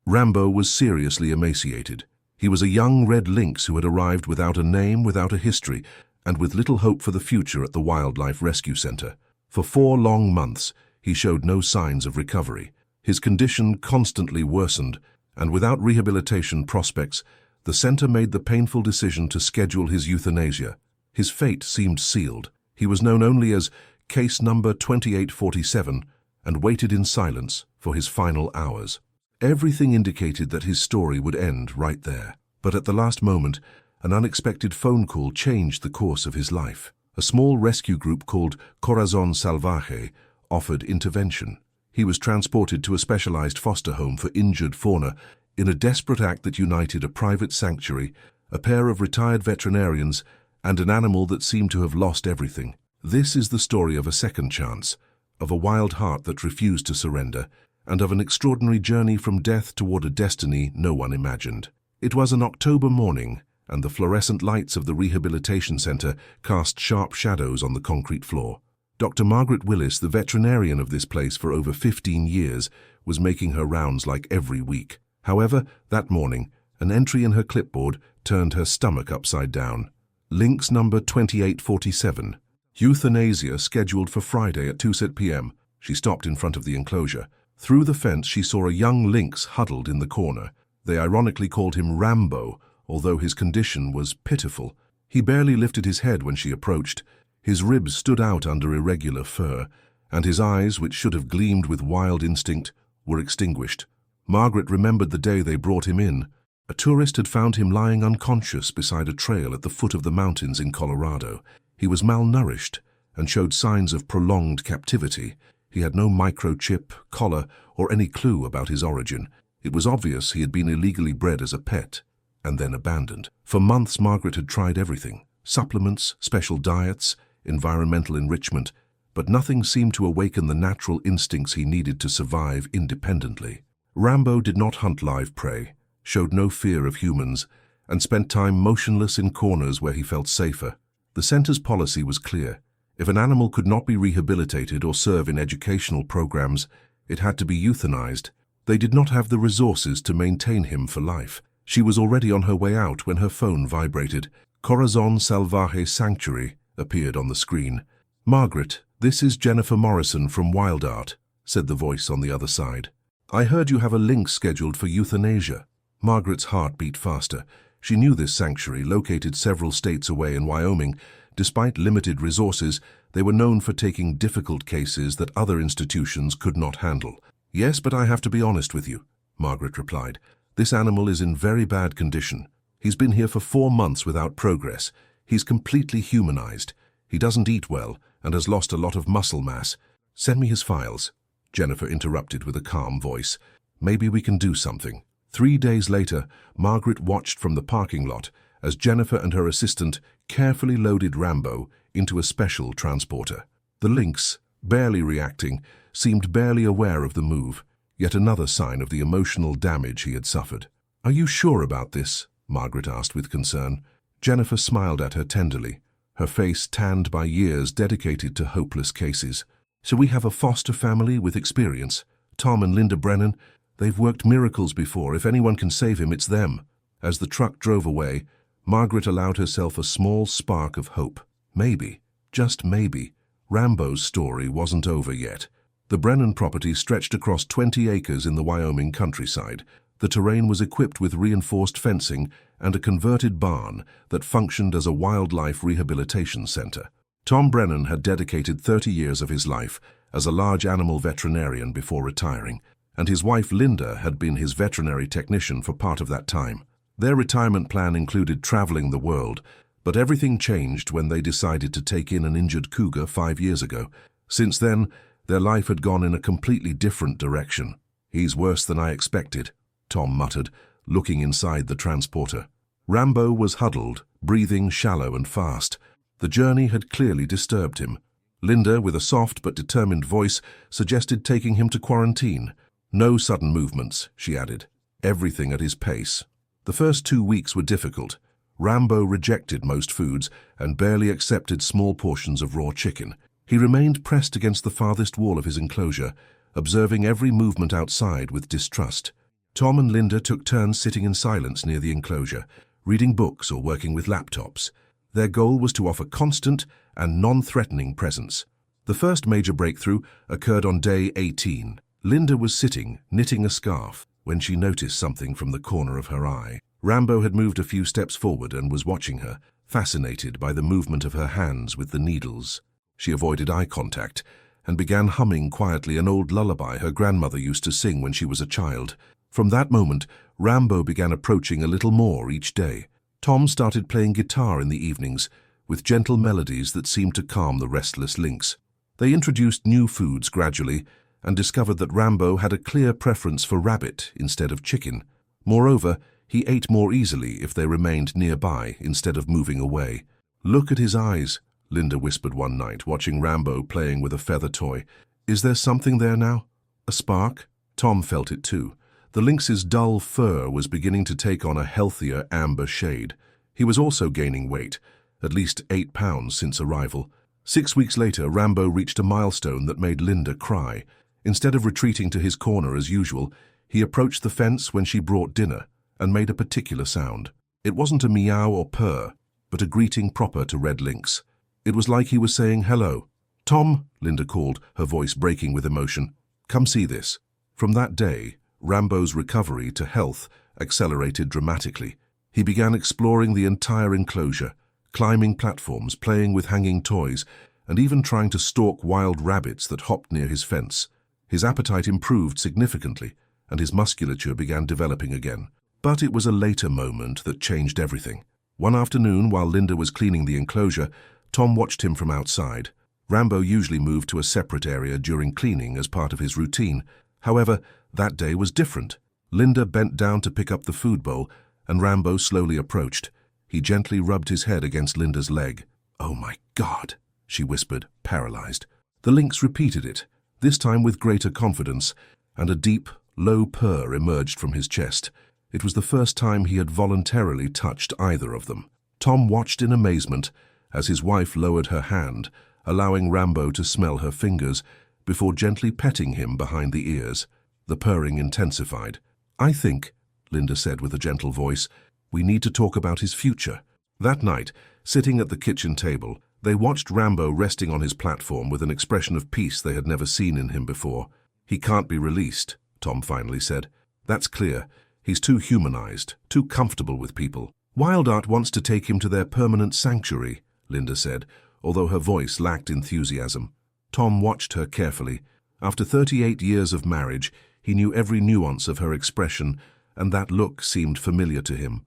Rambo was seriously emaciated. He was a young red lynx who had arrived without a name, without a history, and with little hope for the future at the Wildlife Rescue Center. For 4 long months, he showed no signs of recovery. His condition constantly worsened, and without rehabilitation prospects, the center made the painful decision to schedule his euthanasia. His fate seemed sealed. He was known only as Case Number 2847 and waited in silence for his final hours. Everything indicated that his story would end right there. But at the last moment, an unexpected phone call changed the course of his life. A small rescue group called Corazon Salvaje offered intervention. He was transported to a specialized foster home for injured fauna in a desperate act that united a private sanctuary, a pair of retired veterinarians, and an animal that seemed to have lost everything. This is the story of a second chance, of a wild heart that refused to surrender, and of an extraordinary journey from death toward a destiny no one imagined. It was an October morning, and the fluorescent lights of the rehabilitation center cast sharp shadows on the concrete floor. Dr. Margaret Willis, the veterinarian of this place for over 15 years, was making her rounds like every week. However, that morning, an entry in her clipboard turned her stomach upside down. Lynx number 2847. Euthanasia scheduled for Friday at 2 p.m. She stopped in front of the enclosure. Through the fence, she saw a young lynx huddled in the corner. They ironically called him Rambo, although his condition was pitiful. He barely lifted his head when she approached. His ribs stood out under irregular fur, and his eyes, which should have gleamed with wild instinct, were extinguished. Margaret remembered the day they brought him in. A tourist had found him lying unconscious beside a trail at the foot of the mountains in Colorado. He was malnourished and showed signs of prolonged captivity. He had no microchip, collar, or any clue about his origin. It was obvious he had been illegally bred as a pet and then abandoned. For months, Margaret had tried everything: supplements, special diets, environmental enrichment, but nothing seemed to awaken the natural instincts he needed to survive independently. Rambo did not hunt live prey, showed no fear of humans, and spent time motionless in corners where he felt safer. The center's policy was clear. If an animal could not be rehabilitated or serve in educational programs, it had to be euthanized. They did not have the resources to maintain him for life. She was already on her way out when her phone vibrated. Corazon Salvaje Sanctuary appeared on the screen. "Margaret, this is Jennifer Morrison from Wild Art," said the voice on the other side. "I heard you have a lynx scheduled for euthanasia." Margaret's heart beat faster. She knew this sanctuary, located several states away in Wyoming. Despite limited resources, they were known for taking difficult cases that other institutions could not handle. "Yes, but I have to be honest with you," Margaret replied. "This animal is in very bad condition. He's been here for 4 months without progress. He's completely humanized. He doesn't eat well and has lost a lot of muscle mass." "Send me his files," Jennifer interrupted with a calm voice. "Maybe we can do something." 3 days later, Margaret watched from the parking lot as Jennifer and her assistant carefully loaded Rambo into a special transporter. The lynx, barely reacting, seemed barely aware of the move, yet another sign of the emotional damage he had suffered. "Are you sure about this?" Margaret asked with concern. Jennifer smiled at her tenderly, her face tanned by years dedicated to hopeless cases. "So we have a foster family with experience. Tom and Linda Brennan. They've worked miracles before. If anyone can save him, it's them." As the truck drove away, Margaret allowed herself a small spark of hope. Maybe, just maybe, Rambo's story wasn't over yet. The Brennan property stretched across 20 acres in the Wyoming countryside. The terrain was equipped with reinforced fencing and a converted barn that functioned as a wildlife rehabilitation center. Tom Brennan had dedicated 30 years of his life as a large animal veterinarian before retiring, and his wife Linda had been his veterinary technician for part of that time. Their retirement plan included traveling the world, but everything changed when they decided to take in an injured cougar 5 years ago. Since then, their life had gone in a completely different direction. "He's worse than I expected," Tom muttered, looking inside the transporter. Rambo was huddled, breathing shallow and fast. The journey had clearly disturbed him. Linda, with a soft but determined voice, suggested taking him to quarantine. "No sudden movements," she added. "Everything at his pace." The first 2 weeks were difficult. Rambo rejected most foods and barely accepted small portions of raw chicken. He remained pressed against the farthest wall of his enclosure, observing every movement outside with distrust. Tom and Linda took turns sitting in silence near the enclosure, reading books or working with laptops. Their goal was to offer constant and non-threatening presence. The first major breakthrough occurred on day 18. Linda was sitting, knitting a scarf, when she noticed something from the corner of her eye. Rambo had moved a few steps forward and was watching her, fascinated by the movement of her hands with the needles. She avoided eye contact and began humming quietly an old lullaby her grandmother used to sing when she was a child. From that moment, Rambo began approaching a little more each day. Tom started playing guitar in the evenings, with gentle melodies that seemed to calm the restless lynx. They introduced new foods gradually and discovered that Rambo had a clear preference for rabbit instead of chicken. Moreover, he ate more easily if they remained nearby instead of moving away. "Look at his eyes," Linda whispered one night, watching Rambo playing with a feather toy. "Is there something there now? A spark?" Tom felt it too. The lynx's dull fur was beginning to take on a healthier amber shade. He was also gaining weight, at least 8 pounds since arrival. 6 weeks later, Rambo reached a milestone that made Linda cry. Instead of retreating to his corner as usual, he approached the fence when she brought dinner and made a particular sound. It wasn't a meow or purr, but a greeting proper to red lynx. It was like he was saying hello. "Tom," Linda called, her voice breaking with emotion. "Come see this." From that day, Rambo's recovery to health accelerated dramatically. He began exploring the entire enclosure, climbing platforms, playing with hanging toys, and even trying to stalk wild rabbits that hopped near his fence. His appetite improved significantly, and his musculature began developing again. But it was a later moment that changed everything. One afternoon, while Linda was cleaning the enclosure, Tom watched him from outside. Rambo usually moved to a separate area during cleaning as part of his routine. However, that day was different. Linda bent down to pick up the food bowl, and Rambo slowly approached. He gently rubbed his head against Linda's leg. "Oh my God," she whispered, paralyzed. The lynx repeated it, this time with greater confidence, and a deep, low purr emerged from his chest. It was the first time he had voluntarily touched either of them. Tom watched in amazement as his wife lowered her hand, allowing Rambo to smell her fingers, before gently petting him behind the ears. The purring intensified. "I think," Linda said with a gentle voice, "we need to talk about his future." That night, sitting at the kitchen table, they watched Rambo resting on his platform with an expression of peace they had never seen in him before. "He can't be released," Tom finally said. "That's clear. He's too humanized, too comfortable with people. Wild Art wants to take him to their permanent sanctuary," Linda said, although her voice lacked enthusiasm. Tom watched her carefully. After 38 years of marriage, he knew every nuance of her expression, and that look seemed familiar to him.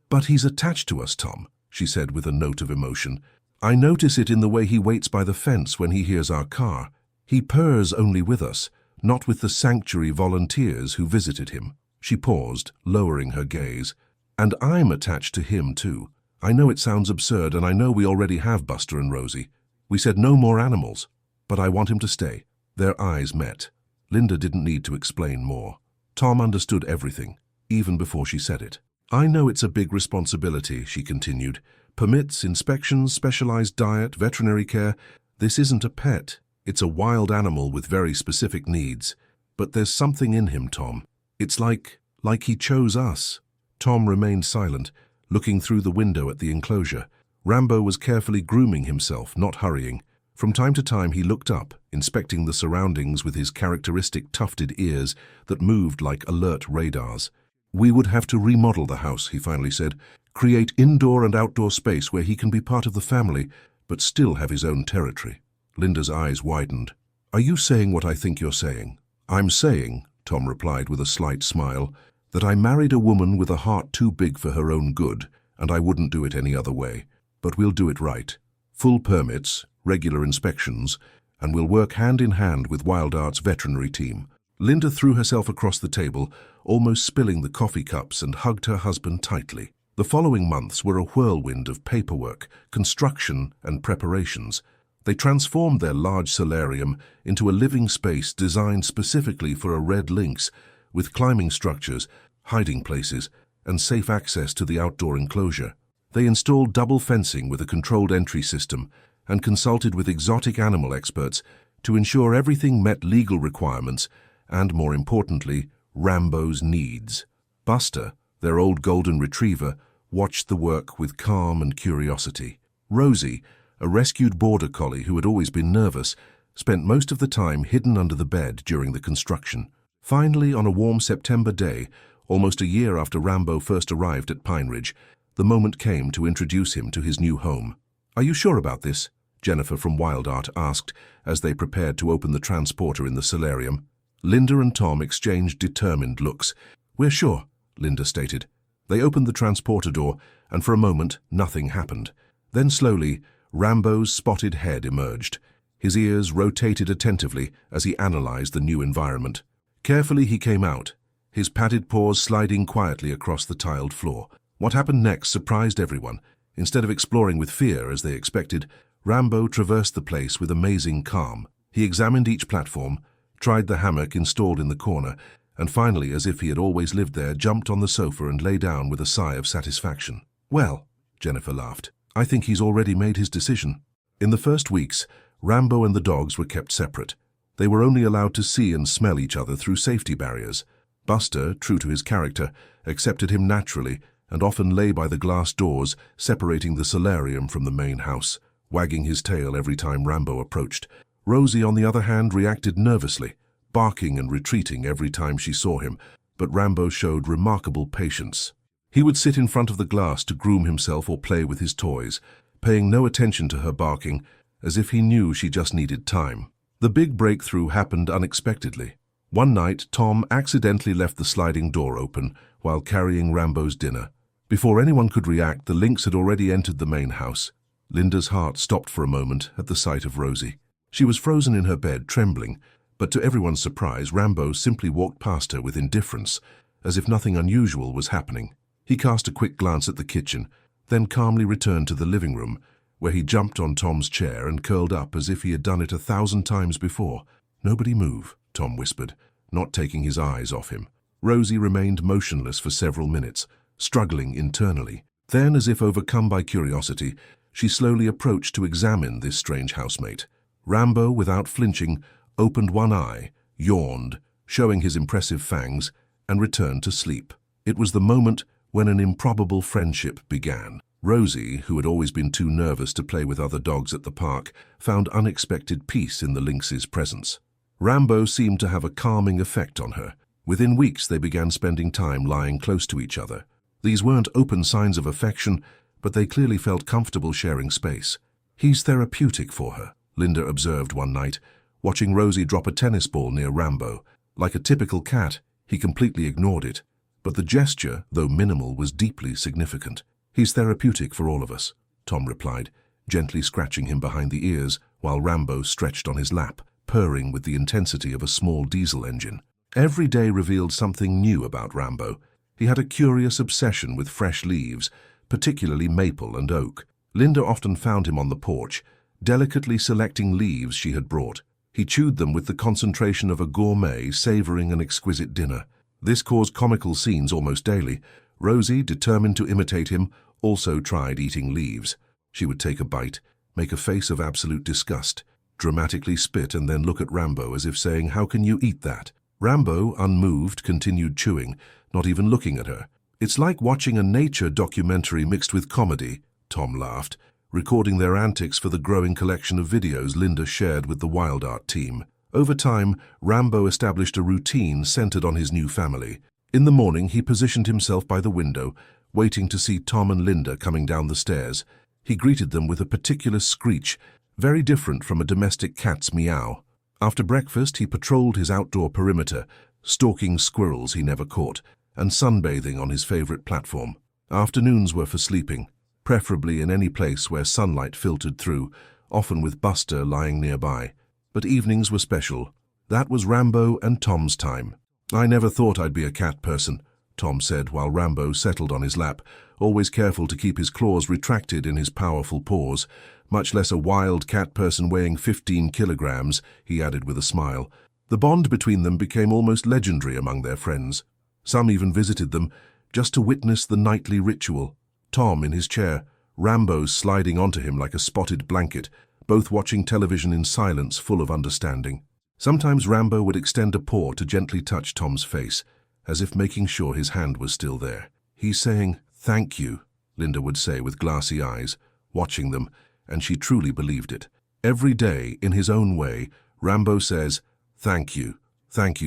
But he's attached to us, Tom," she said with a note of emotion. "I notice it in the way he waits by the fence when he hears our car. He purrs only with us, not with the sanctuary volunteers who visited him." She paused, lowering her gaze. "And I'm attached to him, too. I know it sounds absurd, and I know we already have Buster and Rosie. We said no more animals, but I want him to stay." Their eyes met. Linda didn't need to explain more. Tom understood everything, even before she said it. "I know it's a big responsibility," she continued. "Permits, inspections, specialized diet, veterinary care. This isn't a pet. It's a wild animal with very specific needs. But there's something in him, Tom. It's like he chose us." Tom remained silent, looking through the window at the enclosure. Rambo was carefully grooming himself, not hurrying. From time to time he looked up, inspecting the surroundings with his characteristic tufted ears that moved like alert radars. "We would have to remodel the house," he finally said. "Create indoor and outdoor space where he can be part of the family, but still have his own territory." Linda's eyes widened. "Are you saying what I think you're saying?" "I'm saying," Tom replied with a slight smile, "that I married a woman with a heart too big for her own good, and I wouldn't do it any other way. But we'll do it right. Full permits, regular inspections, and we'll work hand in hand with Wild Art's veterinary team." Linda threw herself across the table, almost spilling the coffee cups, and hugged her husband tightly. The following months were a whirlwind of paperwork, construction, and preparations. They transformed their large solarium into a living space designed specifically for a red lynx, with climbing structures, hiding places, and safe access to the outdoor enclosure. They installed double fencing with a controlled entry system and consulted with exotic animal experts to ensure everything met legal requirements and, more importantly, Rambo's needs. Buster, their old golden retriever, watched the work with calm and curiosity. Rosie, a rescued border collie who had always been nervous, spent most of the time hidden under the bed during the construction. Finally, on a warm September day, almost a year after Rambo first arrived at Pine Ridge, the moment came to introduce him to his new home. "Are you sure about this?" Jennifer from Wild Art asked as they prepared to open the transporter in the solarium. Linda and Tom exchanged determined looks. "We're sure," Linda stated. They opened the transporter door, and for a moment, nothing happened. Then slowly, Rambo's spotted head emerged. His ears rotated attentively as he analyzed the new environment. Carefully he came out, his padded paws sliding quietly across the tiled floor. What happened next surprised everyone. Instead of exploring with fear, as they expected, Rambo traversed the place with amazing calm. He examined each platform, tried the hammock installed in the corner, and finally, as if he had always lived there, jumped on the sofa and lay down with a sigh of satisfaction. "Well," Jennifer laughed, "I think he's already made his decision." In the first weeks, Rambo and the dogs were kept separate. They were only allowed to see and smell each other through safety barriers. Buster, true to his character, accepted him naturally and often lay by the glass doors, separating the solarium from the main house, wagging his tail every time Rambo approached. Rosie, on the other hand, reacted nervously, barking and retreating every time she saw him, but Rambo showed remarkable patience. He would sit in front of the glass to groom himself or play with his toys, paying no attention to her barking, as if he knew she just needed time. The big breakthrough happened unexpectedly. One night, Tom accidentally left the sliding door open while carrying Rambo's dinner. Before anyone could react, the lynx had already entered the main house. Linda's heart stopped for a moment at the sight of Rosie. She was frozen in her bed, trembling, but to everyone's surprise, Rambo simply walked past her with indifference, as if nothing unusual was happening. He cast a quick glance at the kitchen, then calmly returned to the living room, where he jumped on Tom's chair and curled up as if he had done it 1,000 times before. "Nobody move," Tom whispered, not taking his eyes off him. Rosie remained motionless for several minutes, struggling internally. Then, as if overcome by curiosity, she slowly approached to examine this strange housemate. Rambo, without flinching, opened one eye, yawned, showing his impressive fangs, and returned to sleep. It was the moment when an improbable friendship began. Rosie, who had always been too nervous to play with other dogs at the park, found unexpected peace in the lynx's presence. Rambo seemed to have a calming effect on her. Within weeks, they began spending time lying close to each other. These weren't open signs of affection, but they clearly felt comfortable sharing space. "He's therapeutic for her," Linda observed one night, watching Rosie drop a tennis ball near Rambo. Like a typical cat, he completely ignored it. But the gesture, though minimal, was deeply significant. "He's therapeutic for all of us," Tom replied, gently scratching him behind the ears while Rambo stretched on his lap, purring with the intensity of a small diesel engine. Every day revealed something new about Rambo. He had a curious obsession with fresh leaves, particularly maple and oak. Linda often found him on the porch, delicately selecting leaves she had brought. He chewed them with the concentration of a gourmet savoring an exquisite dinner. This caused comical scenes almost daily. Rosie, determined to imitate him, also tried eating leaves. She would take a bite, make a face of absolute disgust, dramatically spit and then look at Rambo as if saying, "How can you eat that?" Rambo, unmoved, continued chewing, not even looking at her. "It's like watching a nature documentary mixed with comedy," Tom laughed, recording their antics for the growing collection of videos Linda shared with the Wild Art team. Over time, Rambo established a routine centered on his new family. In the morning, he positioned himself by the window, waiting to see Tom and Linda coming down the stairs. He greeted them with a particular screech, very different from a domestic cat's meow. After breakfast, he patrolled his outdoor perimeter, stalking squirrels he never caught, and sunbathing on his favorite platform. Afternoons were for sleeping, preferably in any place where sunlight filtered through, often with Buster lying nearby. But evenings were special. That was Rambo and Tom's time. "I never thought I'd be a cat person," Tom said while Rambo settled on his lap, always careful to keep his claws retracted in his powerful paws. "Much less a wild cat person weighing 15 kilograms, he added with a smile. The bond between them became almost legendary among their friends. Some even visited them just to witness the nightly ritual. Tom in his chair, Rambo sliding onto him like a spotted blanket, both watching television in silence full of understanding. Sometimes Rambo would extend a paw to gently touch Tom's face, as if making sure his hand was still there. "He's saying, 'Thank you,'" Linda would say with glassy eyes, watching them, and she truly believed it. Every day, in his own way, Rambo says, thank you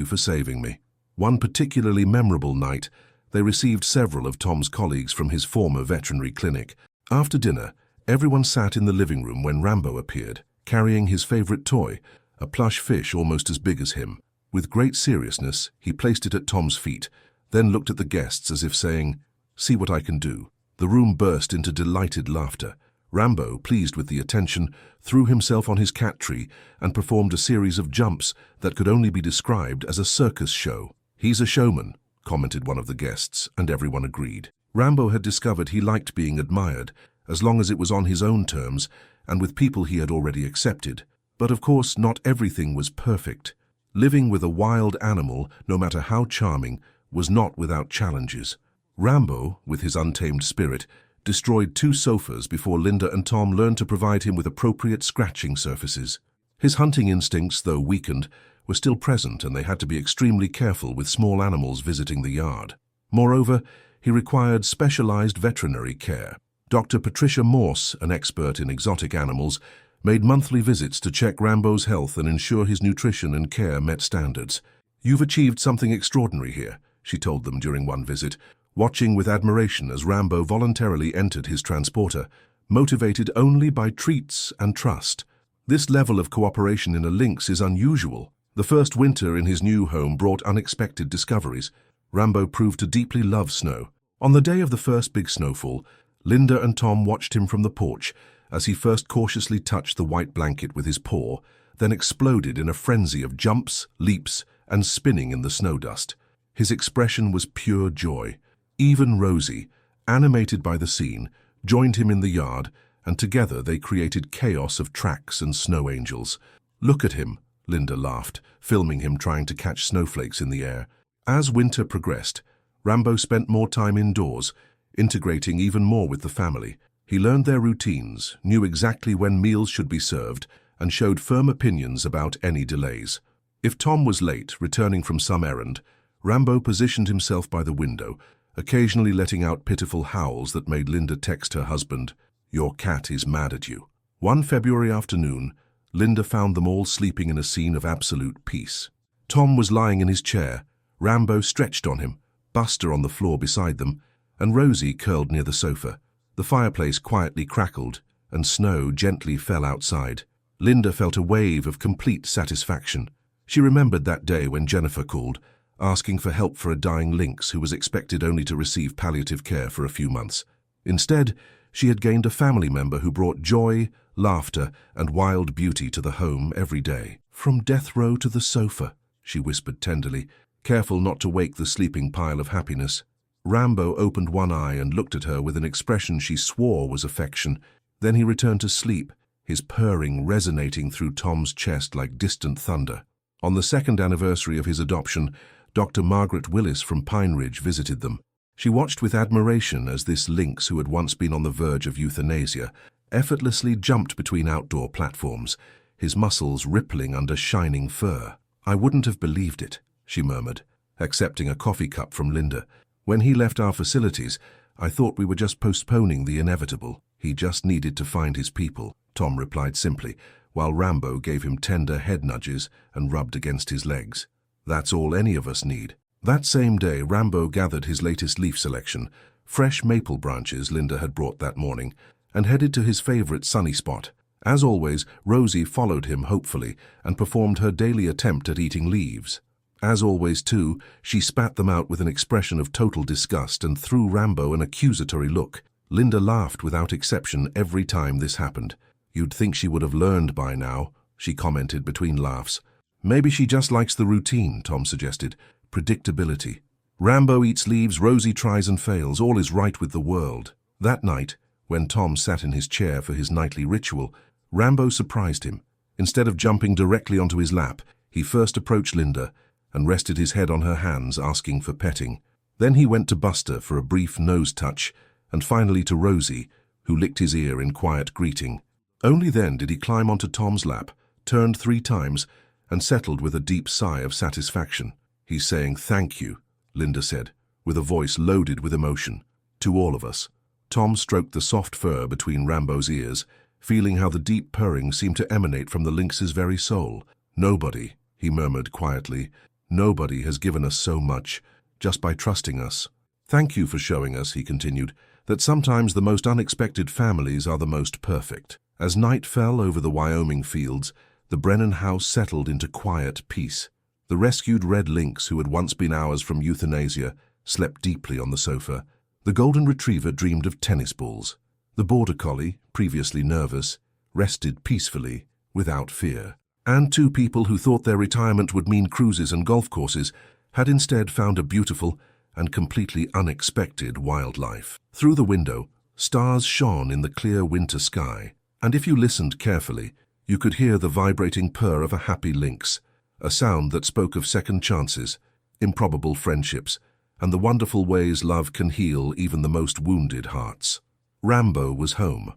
for saving me." One particularly memorable night, they received several of Tom's colleagues from his former veterinary clinic. After dinner, everyone sat in the living room when Rambo appeared, carrying his favorite toy, a plush fish almost as big as him. With great seriousness, he placed it at Tom's feet, then looked at the guests as if saying, "See what I can do." The room burst into delighted laughter. Rambo, pleased with the attention, threw himself on his cat tree and performed a series of jumps that could only be described as a circus show. "He's a showman," commented one of the guests, and everyone agreed. Rambo had discovered he liked being admired, as long as it was on his own terms and with people he had already accepted. But of course, not everything was perfect. Living with a wild animal, no matter how charming, was not without challenges. Rambo, with his untamed spirit, destroyed 2 sofas before Linda and Tom learned to provide him with appropriate scratching surfaces. His hunting instincts, though weakened, were still present, and they had to be extremely careful with small animals visiting the yard. Moreover, he required specialized veterinary care. Dr. Patricia Morse, an expert in exotic animals, made monthly visits to check Rambo's health and ensure his nutrition and care met standards. "You've achieved something extraordinary here," she told them during one visit, watching with admiration as Rambo voluntarily entered his transporter, motivated only by treats and trust. This level of cooperation in a lynx is unusual. The first winter in his new home brought unexpected discoveries. Rambo proved to deeply love snow. On the day of the first big snowfall, Linda and Tom watched him from the porch as he first cautiously touched the white blanket with his paw, then exploded in a frenzy of jumps, leaps, and spinning in the snow dust. His expression was pure joy. Even Rosie, animated by the scene, joined him in the yard, and together they created chaos of tracks and snow angels. "Look at him," Linda laughed, filming him trying to catch snowflakes in the air. As winter progressed, Rambo spent more time indoors, integrating even more with the family. He learned their routines, knew exactly when meals should be served, and showed firm opinions about any delays. If Tom was late, returning from some errand, Rambo positioned himself by the window, occasionally letting out pitiful howls that made Linda text her husband, "Your cat is mad at you." One February afternoon, Linda found them all sleeping in a scene of absolute peace. Tom was lying in his chair, Rambo stretched on him, Buster on the floor beside them, and Rosie curled near the sofa. The fireplace quietly crackled, and snow gently fell outside. Linda felt a wave of complete satisfaction. She remembered that day when Jennifer called, asking for help for a dying lynx who was expected only to receive palliative care for a few months. Instead, she had gained a family member who brought joy, laughter, and wild beauty to the home every day. "From death row to the sofa," she whispered tenderly, careful not to wake the sleeping pile of happiness. Rambo opened one eye and looked at her with an expression she swore was affection. Then he returned to sleep, his purring resonating through Tom's chest like distant thunder. On the 2nd anniversary of his adoption, Dr. Margaret Willis from Pine Ridge visited them. She watched with admiration as this lynx, who had once been on the verge of euthanasia, effortlessly jumped between outdoor platforms, his muscles rippling under shining fur. "I wouldn't have believed it," she murmured, accepting a coffee cup from Linda. "When he left our facilities, I thought we were just postponing the inevitable. He just needed to find his people," Tom replied simply, while Rambo gave him tender head nudges and rubbed against his legs. "That's all any of us need." That same day, Rambo gathered his latest leaf selection, fresh maple branches Linda had brought that morning, and headed to his favorite sunny spot. As always, Rosie followed him hopefully and performed her daily attempt at eating leaves. As always, too, she spat them out with an expression of total disgust and threw Rambo an accusatory look. Linda laughed without exception every time this happened. "You'd think she would have learned by now," she commented between laughs. "Maybe she just likes the routine," Tom suggested. "Predictability. Rambo eats leaves, Rosie tries and fails, all is right with the world." That night, when Tom sat in his chair for his nightly ritual, Rambo surprised him. Instead of jumping directly onto his lap, he first approached Linda and rested his head on her hands, asking for petting. Then he went to Buster for a brief nose touch, and finally to Rosie, who licked his ear in quiet greeting. Only then did he climb onto Tom's lap, turned 3 times, and settled with a deep sigh of satisfaction. "He's saying thank you," Linda said, with a voice loaded with emotion. To all of us. Tom stroked the soft fur between Rambo's ears, feeling how the deep purring seemed to emanate from the lynx's very soul. Nobody, he murmured quietly, nobody has given us so much, just by trusting us. Thank you for showing us, he continued, that sometimes the most unexpected families are the most perfect. As night fell over the Wyoming fields, the Brennan house settled into quiet peace. The rescued red lynx, who had once been ours from euthanasia, slept deeply on the sofa. The golden retriever dreamed of tennis balls. The border collie, previously nervous, rested peacefully, without fear. And two people who thought their retirement would mean cruises and golf courses had instead found a beautiful and completely unexpected wildlife. Through the window, stars shone in the clear winter sky, and if you listened carefully, you could hear the vibrating purr of a happy lynx, a sound that spoke of second chances, improbable friendships, and the wonderful ways love can heal even the most wounded hearts. Rambo was home.